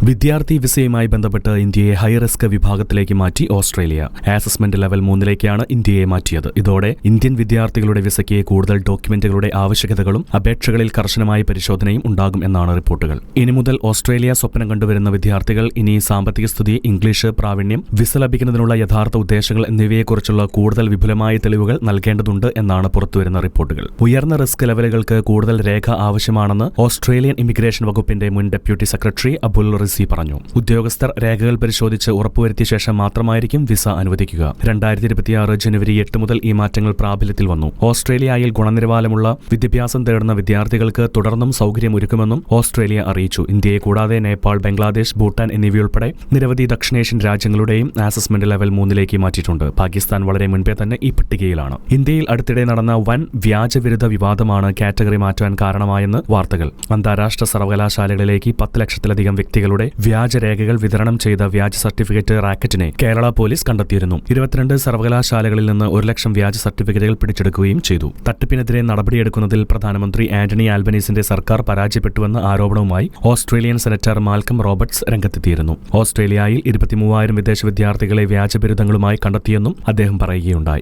വിദ്യാർത്ഥി വിസയുമായി ബന്ധപ്പെട്ട് ഇന്ത്യയെ ഹൈറിസ്ക് വിഭാഗത്തിലേക്ക് മാറ്റി ഓസ്ട്രേലിയ. അസസ്മെന്റ് ലെവൽ 3ലേക്കാണ് ഇന്ത്യയെ മാറ്റിയത്. ഇതോടെ ഇന്ത്യൻ വിദ്യാർത്ഥികളുടെ വിസയ്ക്ക് കൂടുതൽ ഡോക്യുമെന്റുകളുടെ ആവശ്യകതകളും അപേക്ഷകളിൽ കർശനമായ പരിശോധനയും ഉണ്ടാകും എന്നാണ് റിപ്പോർട്ടുകൾ. ഇനി മുതൽ ഓസ്ട്രേലിയ സ്വപ്നം കണ്ടുവരുന്ന വിദ്യാർത്ഥികൾ ഇനി സാമ്പത്തിക സ്ഥിതി, ഇംഗ്ലീഷ് പ്രാവീണ്യം, വിസ ലഭിക്കുന്നതിനുള്ള യഥാർത്ഥ ഉദ്ദേശങ്ങൾ എന്നിവയെക്കുറിച്ചുള്ള കൂടുതൽ വിപുലമായ തെളിവുകൾ നൽകേണ്ടതുണ്ട് എന്നാണ് പുറത്തുവരുന്ന റിപ്പോർട്ടുകൾ. ഉയർന്ന റിസ്ക് ലെവലുകൾക്ക് കൂടുതൽ രേഖ ആവശ്യമാണെന്ന് ഓസ്ട്രേലിയൻ ഇമിഗ്രേഷൻ വകുപ്പിന്റെ മുൻ ഡെപ്യൂട്ടി സെക്രട്ടറി അബുൽ റിസി പറഞ്ഞു. ഉദ്യോഗസ്ഥർ രേഖകൾ പരിശോധിച്ച് ഉറപ്പുവരുത്തിയ ശേഷം മാത്രമായിരിക്കും വിസ അനുവദിക്കുക. 2026 ജനുവരി 8 മുതൽ ഈ മാറ്റങ്ങൾ പ്രാബല്യത്തിൽ വന്നു. ഓസ്ട്രേലിയയിൽ ഗുണനിലവാരമുള്ള വിദ്യാഭ്യാസം തേടുന്ന വിദ്യാർത്ഥികൾക്ക് തുടർന്നും സൗകര്യമൊരുക്കുമെന്നും ഓസ്ട്രേലിയ അറിയിച്ചു. ഇന്ത്യയെ കൂടാതെ നേപ്പാൾ, ബംഗ്ലാദേശ്, ഭൂട്ടാൻ എന്നിവയുൾപ്പെടെ നിരവധി ദക്ഷിണേഷ്യൻ രാജ്യങ്ങളുടെയും അസസ്മെന്റ് ലെവൽ 3ലേക്ക് മാറ്റിയിട്ടുണ്ട്. പാകിസ്ഥാൻ വളരെ മുൻപേ തന്നെ ഈ പട്ടികയിലാണ്. ഇന്ത്യയിൽ അടുത്തിടെ നടന്ന വൻ വ്യാജവിരുദ്ധ വിവാദമാണ് കാറ്റഗറി മാറ്റാൻ കാരണമായെന്ന് വാർത്തകൾ. അന്താരാഷ്ട്ര സർവകലാശാലകളിലേക്ക് 10 ലക്ഷത്തിലധികം വ്യക്തികളുടെ വ്യാജരേഖകൾ വിതരണം ചെയ്ത വ്യാജ സർട്ടിഫിക്കറ്റ് റാക്കറ്റിനെ കേരള പോലീസ് കണ്ടെത്തിയിരുന്നു. 22 സർവകലാശാലകളിൽ നിന്ന് 1 ലക്ഷം വ്യാജ സർട്ടിഫിക്കറ്റുകൾ പിടിച്ചെടുക്കുകയും ചെയ്തു. തട്ടിപ്പിനെതിരെ നടപടിയെടുക്കുന്നതിൽ പ്രധാനമന്ത്രി ആന്റണി ആൽബനീസിന്റെ സർക്കാർ പരാജയപ്പെട്ടുവെന്ന ആരോപണവുമായി ഓസ്ട്രേലിയൻ സെനറ്റർ മാൽക്കം റോബർട്ട്സ് രംഗത്തെത്തിയിരുന്നു. ഓസ്ട്രേലിയയിൽ 23,000 വിദേശ വിദ്യാർത്ഥികളെ വ്യാജ ബിരുദങ്ങളുമായി കണ്ടെത്തിയെന്നും അദ്ദേഹം പറയുകയുണ്ടായി.